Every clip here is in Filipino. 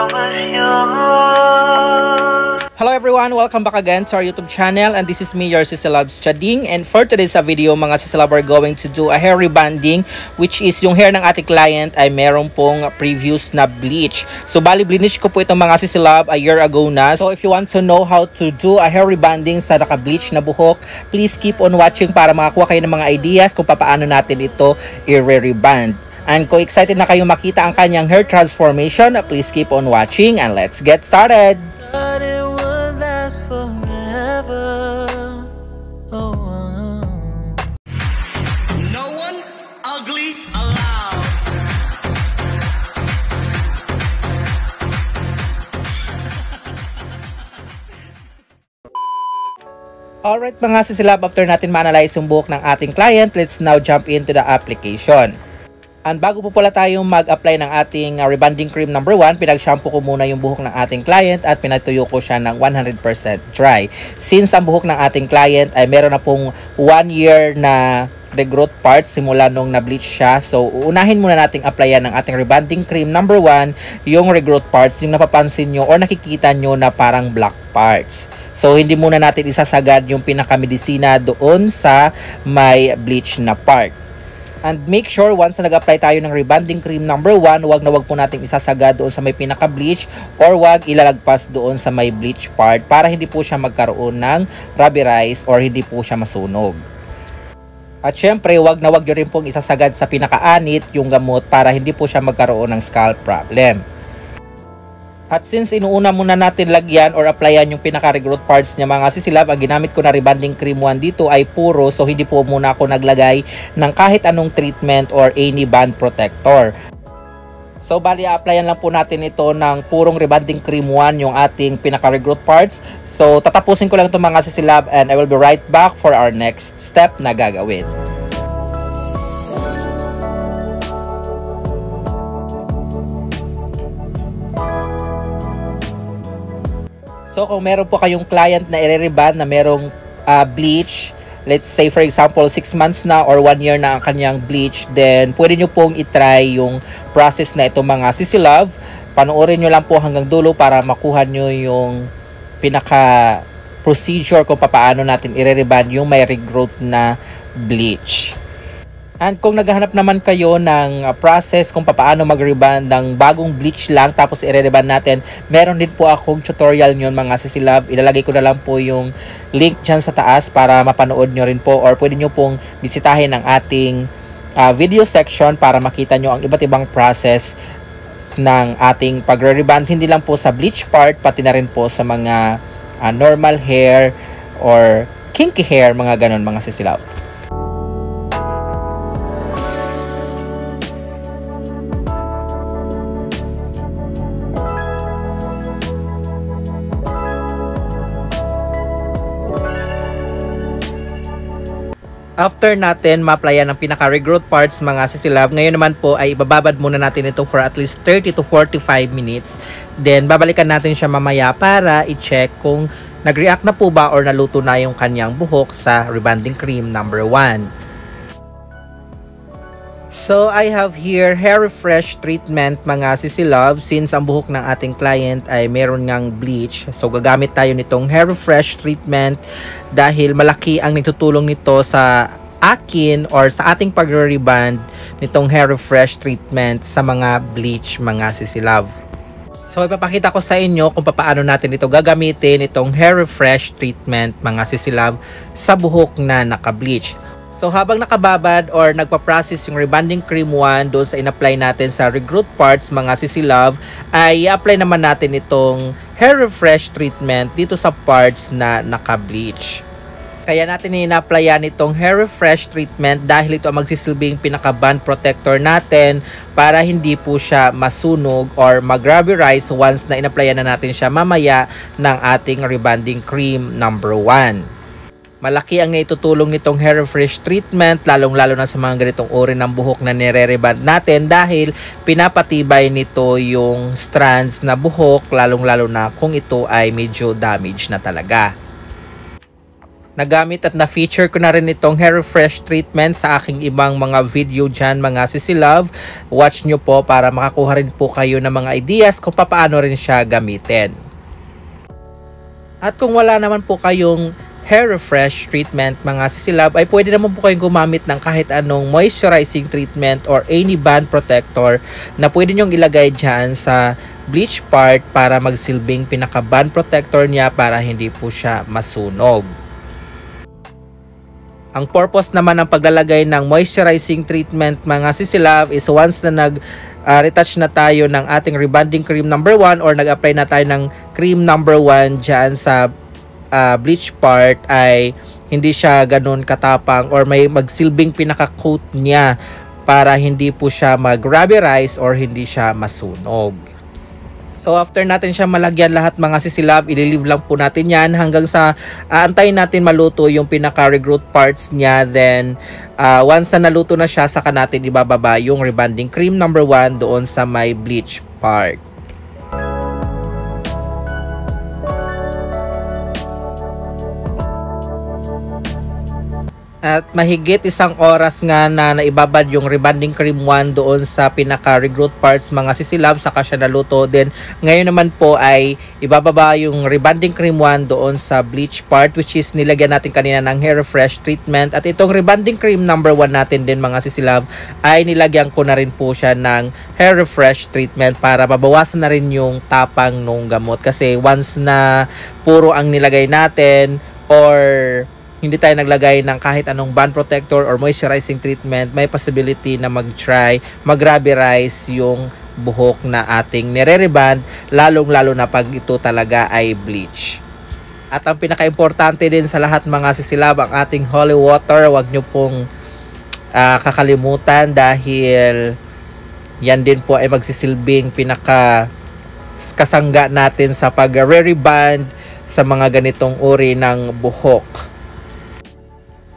Hello everyone! Welcome back again to our YouTube channel, and this is me, your Sisilabs Chading. And for today's video, mga Sisilab, are going to do a hair rebonding, which is yung hair ng ating client ay meron pong previous na bleach. So bali, blinish ko po itong mga Sisilab a year ago na. So if you want to know how to do a hair rebonding sa naka-bleach na buhok, please keep on watching para makakuha kayo ng mga ideas kung paano natin ito i-rebond. And kung excited na kayo makita ang kanyang hair transformation, please keep on watching and let's get started! Alright mga Sisilab, after natin ma-analyze yung buhok ng ating client, let's now jump into the application. And bago po pala tayong mag-apply ng ating rebonding cream number 1, pinag-shampoo ko muna yung buhok ng ating client at pinagtuyo ko siya ng 100% dry. Since ang buhok ng ating client ay meron na pong 1 year na regrowth parts simula nung na-bleach siya. So, unahin muna nating applyan ng ating rebonding cream number 1, yung regrowth parts, yung napapansin nyo or nakikita nyo na parang black parts. So, hindi muna natin isasagad yung pinakamedisina doon sa may bleach na part. And make sure once na nag-apply tayo ng rebonding cream number 1, wag na wag po nating isasagad doon sa may pinaka-bleach or wag ilalagpas doon sa may bleach part para hindi po siya magkaroon ng rubberize or hindi po siya masunog. At syempre, wag na wag nyo rin pong isasagad sa pinaka-anit yung gamot para hindi po siya magkaroon ng scalp problem. At since inuuna muna natin lagyan or applyan yung pinaka-regrowth parts niya mga Sisilab, ang ginamit ko na rebonding cream 1 dito ay puro, so hindi po muna ako naglagay ng kahit anong treatment or any band protector. So bali, applyan lang po natin ito ng purong rebonding cream 1 yung ating pinaka-regrowth parts. So tatapusin ko lang ito mga Sisilab and I will be right back for our next step na gagawin. So kung meron po kayong client na i-rebond na merong bleach, let's say for example 6 months na or 1 year na ang kanyang bleach, then pwede nyo pong itry yung process na ito mga Sisilab. Panoorin nyo lang po hanggang dulo para makuha nyo yung pinaka procedure kung paano natin i-rebond yung may regrowth na bleach. And kung naghahanap naman kayo ng process kung paano mag-rebond ng bagong bleach lang tapos i-rebond natin, meron din po akong tutorial nyon mga Sisilab. Ilalagay ko na lang po yung link dyan sa taas para mapanood nyo rin po, or pwede nyo pong bisitahin ang ating video section para makita nyo ang iba't ibang process ng ating pag-rebond. Hindi lang po sa bleach part, pati na rin po sa mga normal hair or kinky hair, mga ganon mga Sisilab. After natin ma-applyan ng pinaka-regrowth parts mga Sisilab, ngayon naman po ay ibababad muna natin ito for at least 30 to 45 minutes. Then babalikan natin siya mamaya para i-check kung nag-react na po ba or naluto na yung kanyang buhok sa rebonding cream number 1. So I have here hair refresh treatment mga Sisilab. Since ang buhok ng ating client ay meron ngang bleach, so gagamit tayo nitong hair refresh treatment dahil malaki ang nitutulong nito sa akin or sa ating pagre-rebond nitong hair refresh treatment sa mga bleach mga Sisilab. So ipapakita ko sa inyo kung paano natin ito gagamitin, itong hair refresh treatment mga Sisilab sa buhok na naka-bleach. So habang nakababad or nagpa-process yung rebonding cream 1 doon sa in-apply natin sa regrowth parts mga Sisilab, ay i-apply naman natin itong hair refresh treatment dito sa parts na naka-bleach. Kaya natin in-applyan itong hair refresh treatment dahil ito ang magsisilbing pinaka-band protector natin para hindi po siya masunog or mag-rubberize once na in-applyan na natin siya mamaya ng ating rebonding cream number 1. Malaki ang naitutulong nitong hair refresh treatment, lalong-lalo na sa mga ganitong uri ng buhok na nire-rebond natin dahil pinapatibay nito yung strands na buhok, lalong-lalo na kung ito ay medyo damaged na talaga. Nagamit at na-feature ko na rin itong hair refresh treatment sa aking ibang mga video dyan mga sisilove. Watch nyo po para makakuha rin po kayo ng mga ideas kung paano rin siya gamitin. At kung wala naman po kayong hair refresh treatment mga sisilove, ay pwede naman po kayong gumamit ng kahit anong moisturizing treatment or any band protector na pwede nyong ilagay dyan sa bleach part para magsilbing pinaka band protector niya para hindi po siya masunog. Ang purpose naman ng paglalagay ng moisturizing treatment mga sisilove is once na retouch na tayo ng ating rebonding cream number 1 or nag-apply na tayo ng cream number 1 dyan sa bleach part, ay hindi siya ganun katapang or may magsilbing pinaka-coat niya para hindi po siya mag-rubberize or hindi siya masunog. So after natin siya malagyan lahat mga sisilove, ililive lang po natin yan hanggang sa antayin natin maluto yung pinaka-regroot parts niya. Then once na naluto na siya, saka natin ibababa yung rebonding cream number 1 doon sa may bleach part. At mahigit 1 oras nga na naibabad yung rebonding cream 1 doon sa pinaka-regroot parts mga sisilove, saka siya naluto. Then ngayon naman po ay ibababa yung rebonding cream 1 doon sa bleach part, which is nilagyan natin kanina ng hair refresh treatment. At itong rebonding cream number 1 natin din mga sisilove ay nilagyan ko na rin po siya ng hair refresh treatment para mabawasan na rin yung tapang nung gamot. Kasi once na puro ang nilagay natin or hindi tayo naglagay ng kahit anong band protector or moisturizing treatment, may possibility na mag-rubberize yung buhok na ating nire-rebond, lalong-lalo na pag ito talaga ay bleach. At ang pinaka-importante din sa lahat mga sisilove, ang ating holy water, wag nyo pong kakalimutan dahil yan din po ay magsisilbing pinaka-kasangga natin sa pag-rebond sa mga ganitong uri ng buhok.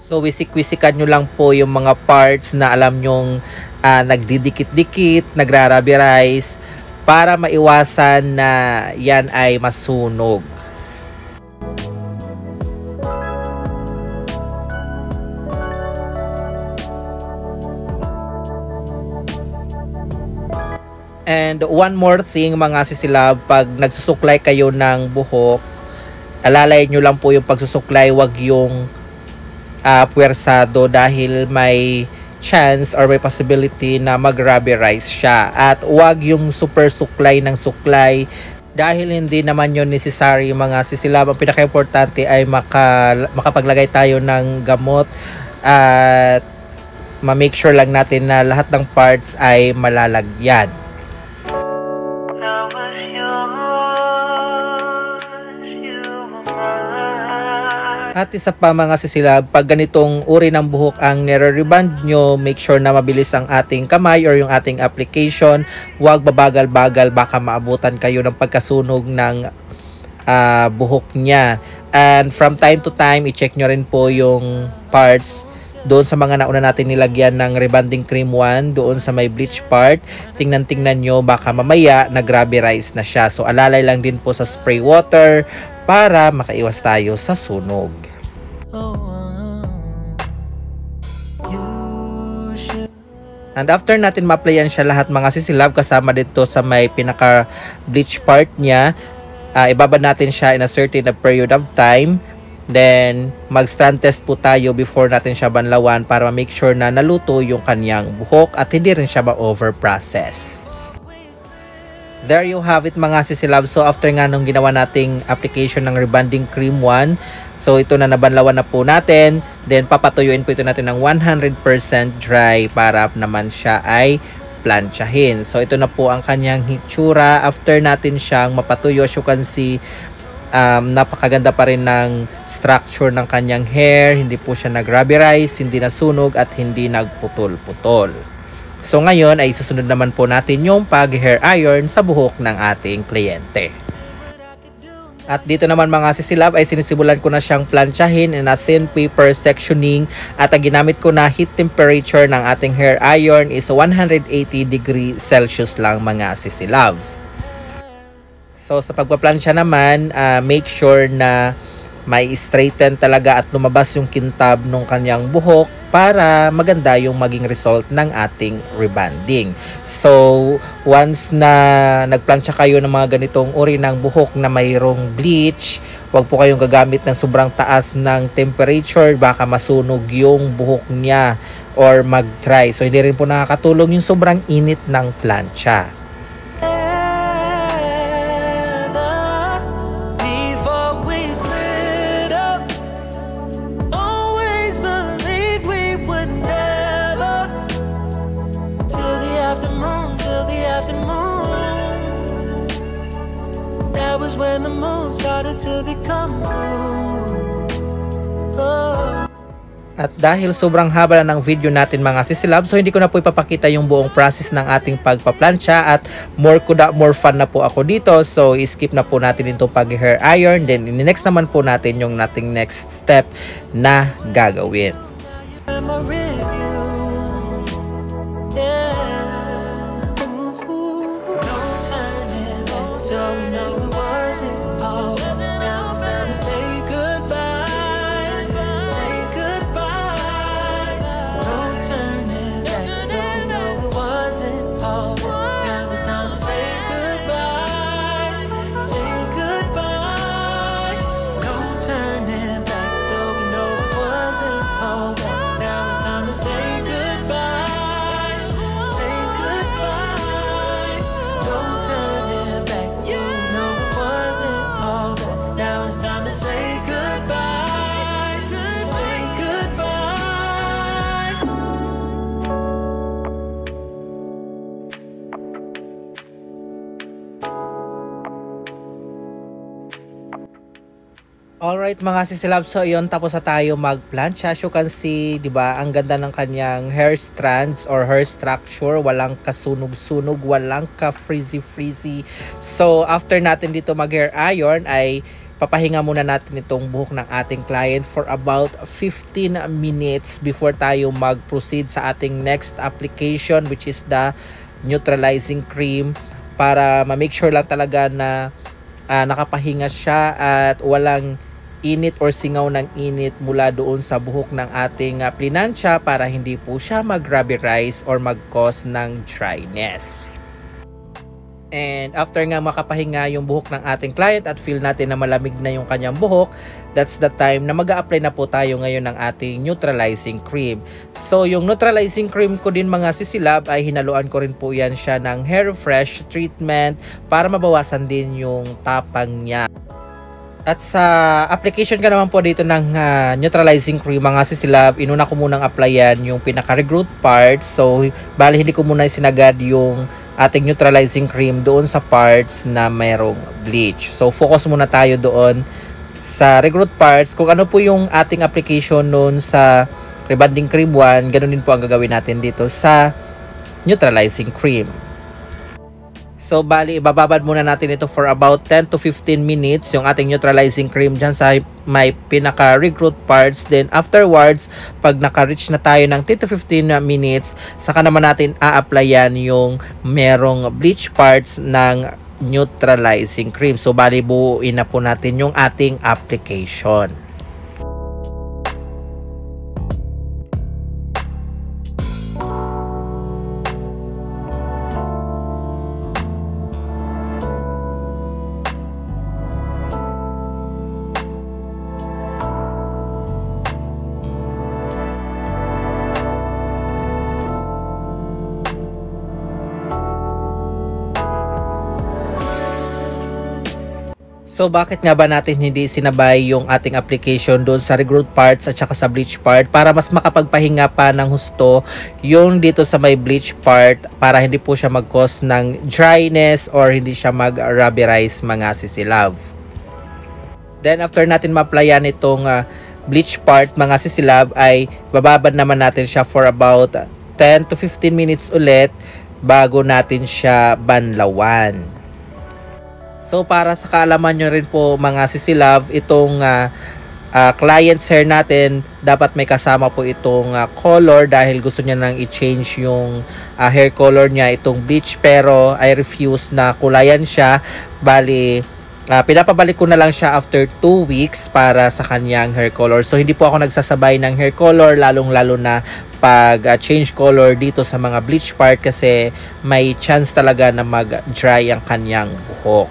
So wisik-wisikan nyo lang po yung mga parts na alam nyong nagdidikit-dikit, nagra-rubberize para maiwasan na yan ay masunog. And one more thing mga sisilove, pag nagsusuklay kayo ng buhok, alalay nyo lang po yung pagsusuklay, wag yung puwersado dahil may chance or may possibility na mag-rubberize siya. At wag yung super suklay ng suklay dahil hindi naman yun necessary mga sisilove. Ang pinaka-importante ay makapaglagay tayo ng gamot at ma-make sure lang natin na lahat ng parts ay malalagyan. At isa pa mga sisilove, pag ganitong uri ng buhok ang nire-rebond nyo, make sure na mabilis ang ating kamay or yung ating application. Huwag babagal-bagal, baka maabutan kayo ng pagkasunog ng buhok niya. And from time to time, i-check nyo rin po yung parts doon sa mga nauna natin nilagyan ng rebonding cream 1 doon sa may bleach part. Tingnan nyo, baka mamaya nag-rubberize na siya. So alalay lang din po sa spray water para makaiwas tayo sa sunog. And after natin ma-applyan siya lahat mga sisilove, kasama dito sa may pinaka bleach part niya, ibabad natin siya in a certain period of time. Then mag-stand test po tayo before natin siya banlawan para ma-make sure na naluto yung kanyang buhok at hindi rin siya ma-over-process. There you have it mga sisilove. So after nga nung ginawa nating application ng rebonding cream 1, so ito na nabanlawan na po natin. Then papatuyuin po ito natin ng 100% dry para naman siya ay planchahin. So ito na po ang kanyang hitsura after natin siyang mapatuyo. As you can see, napakaganda pa rin ng structure ng kanyang hair. Hindi po siya nag-rubberize, hindi nasunog at hindi nagputol-putol. So ngayon ay susunod naman po natin yung pag-hair iron sa buhok ng ating kliyente. At dito naman mga sisilove ay sinisimulan ko na siyang planchahin in a thin paper sectioning. At ang ginamit ko na heat temperature ng ating hair iron is 180 degrees Celsius lang mga sisilove. So sa pagpaplansya naman, make sure na may straighten talaga at lumabas yung kintab ng kanyang buhok para maganda yung maging result ng ating rebonding. So, once na nagplansya kayo ng mga ganitong uri ng buhok na mayroong bleach, huwag po kayong gagamit ng sobrang taas ng temperature, baka masunog yung buhok niya or mag-dry. So, hindi rin po nakakatulong yung sobrang init ng plancha. When the moon started to become blue. At dahil sobrang haba na ng video natin mga sisilab, so hindi ko na po ipapakita yung buong process ng ating pagpaplansya at more fun na po ako dito. So skip na po natin itong pag-hair iron, then next naman po natin yung nating next step na gagawin. Alright mga sisilab, so yun, tapos na tayo magplansya. As you can see, diba, ang ganda ng kanyang hair strands or hair structure. Walang kasunog-sunog, walang ka-frizzy-frizzy. So after natin dito mag-hair iron, ay papahinga muna natin itong buhok ng ating client for about 15 minutes before tayo mag-proceed sa ating next application, which is the neutralizing cream, para ma-make sure lang talaga na nakapahinga siya at walang init or singaw ng init mula doon sa buhok ng ating plinansya para hindi po siya mag-rubberize or mag-cause ng dryness. And after nga makapahinga yung buhok ng ating client at feel natin na malamig na yung kanyang buhok, that's the time na mag-a-apply na po tayo ngayon ng ating neutralizing cream. So yung neutralizing cream ko din mga sisilab ay hinaluan ko rin po yan siya ng hair fresh treatment para mabawasan din yung tapang niya. At sa application ka naman po dito ng neutralizing cream mga sisilab, inuna ko munang applyan yung pinaka-regroot parts. So bali hindi ko muna sinagad yung ating neutralizing cream doon sa parts na mayroong bleach. So focus muna tayo doon sa regroot parts. Kung ano po yung ating application noon sa rebonding cream 1, ganun din po ang gagawin natin dito sa neutralizing cream. So bali ibababad muna natin ito for about 10 to 15 minutes yung ating neutralizing cream dyan sa may pinaka regroot parts. Then afterwards, pag naka-reach na tayo ng 10 to 15 minutes, saka naman natin a-applyan yung merong bleach parts ng neutralizing cream. So bali buuin na po natin yung ating application. So bakit nga ba natin hindi sinabay yung ating application doon sa regroot parts at saka sa bleach part para mas makapagpahinga pa ng husto yung dito sa may bleach part para hindi po siya mag-cause ng dryness or hindi siya mag-rubberize mga sisilab. Then after natin ma-applyan itong bleach part mga sisilab ay bababad naman natin siya for about 10 to 15 minutes ulit bago natin siya banlawan. So para sa kaalaman nyo rin po mga sisilab, itong client's hair natin dapat may kasama po itong color dahil gusto niya nang i-change yung hair color niya, itong bleach, pero I refuse na kulayan siya. Bali pinapabalik ko na lang siya after 2 weeks para sa kanyang hair color. So hindi po ako nagsasabay ng hair color, lalong-lalo na pag change color dito sa mga bleach part kasi may chance talaga na mag-dry ang kanyang buhok.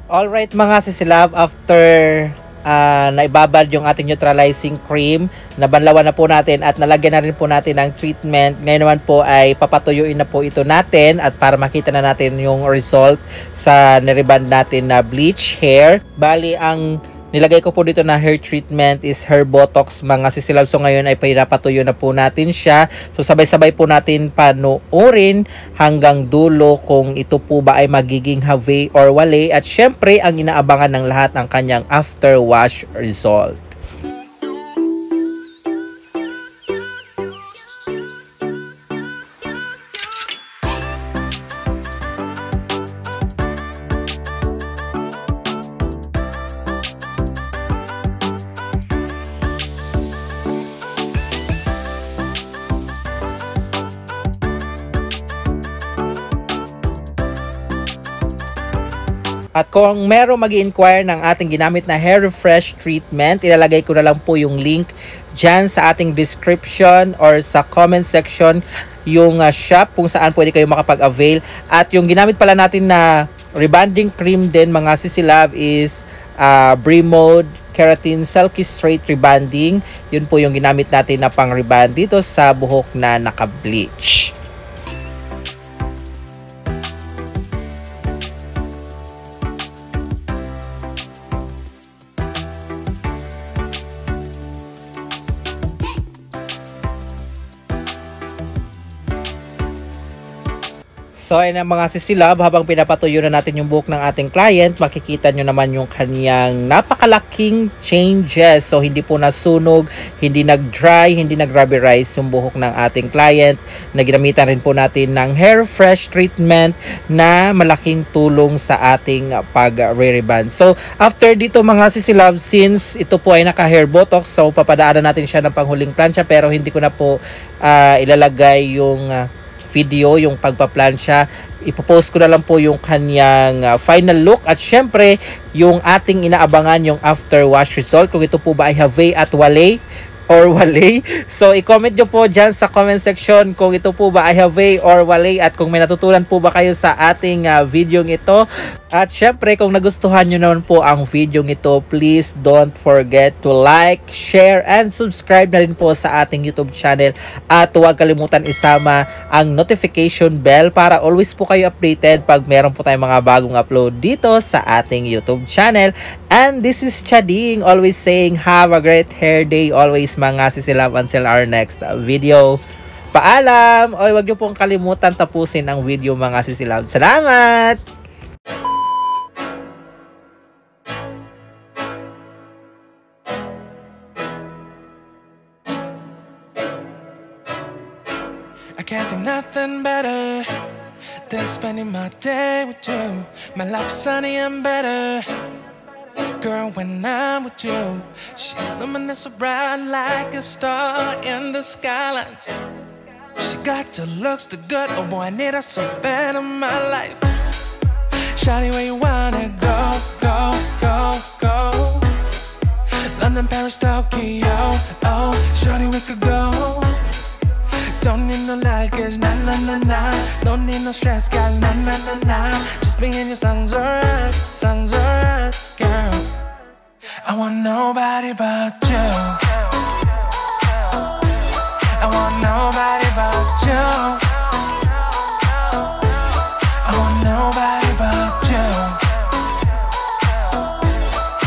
Alright mga sisilab, after naibabad yung ating neutralizing cream, nabanlawan na po natin at nalagyan na rin po natin ng treatment. Ngayon naman po ay papatuyuin na po ito natin at para makita na natin yung result sa niriband natin na bleach hair. Bali, ang nilagay ko po dito na hair treatment is hair botox mga sisilab. So ngayon ay pinapatuyo na po natin siya. So sabay-sabay po natin panoorin hanggang dulo kung ito po ba ay magiging have or wale. At syempre ang inaabangan ng lahat ang kanyang after wash result. At kung meron mag-i-inquire ng ating ginamit na hair refresh treatment, ilalagay ko na lang po yung link dyan sa ating description or sa comment section yung shop kung saan pwede kayo makapag-avail. At yung ginamit pala natin na rebonding cream din mga sisilab is Bremode Keratin Silky Straight Rebonding. Yun po yung ginamit natin na pang rebond dito sa buhok na naka-bleach. So ayun ang mga sisilab, habang pinapatuyo na natin yung buhok ng ating client, makikita nyo naman yung kanyang napakalaking changes. So hindi po nasunog, hindi nag-dry, hindi nag-rubberize yung buhok ng ating client. Naginamitan rin po natin ng hair fresh treatment na malaking tulong sa ating pag-re-rebond. So after dito mga sisilab, since ito po ay naka-hair botox, so papadaanan natin siya ng panghuling plancha, pero hindi ko na po ilalagay yung video, yung pagpaplansya. Ipopost ko na lang po yung kanyang final look at syempre yung ating inaabangan yung after wash result, kung ito po ba ay have at wale or wale. So i-comment nyo po dyan sa comment section kung ito po ba ay have or wale at kung may natutunan po ba kayo sa ating video ito. At syempre kung nagustuhan nyo naman po ang video ito, please don't forget to like, share, and subscribe na rin po sa ating YouTube channel. At huwag kalimutan isama ang notification bell para always po kayo updated pag meron po tayong mga bagong upload dito sa ating YouTube channel. And this is Chading, always saying have a great hair day always mga sisilab, until our next video. Paalam! Oy, wag niyo pong kalimutan tapusin ang video mga sisilab. Salamat! I can't think nothing better than spending my day with you. My life is sunny and better, girl, when I'm with you. She illuminates so bright like a star in the skylines. She got the looks, the good, oh boy, I need her so bad in my life. Shawty, where you wanna go, go, go, go? London, Paris, Tokyo, oh, shawty, we could go. Don't need no luggage, nah, nah, nah, nah. Don't need no stress, girl, nah, nah, nah, nah. Just me and your sun's alright, girl. I want nobody but you. I want nobody but you. I want nobody but you.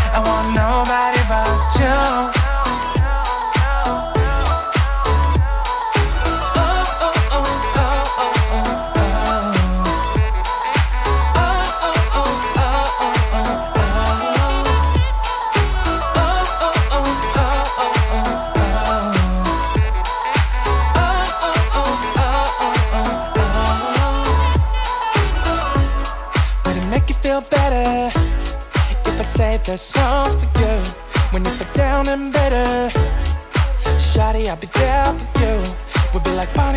I want nobody but you. Better if I save the songs for you when you feel down and bitter. Shawty, I'll be there for you. We'll be like Bonnie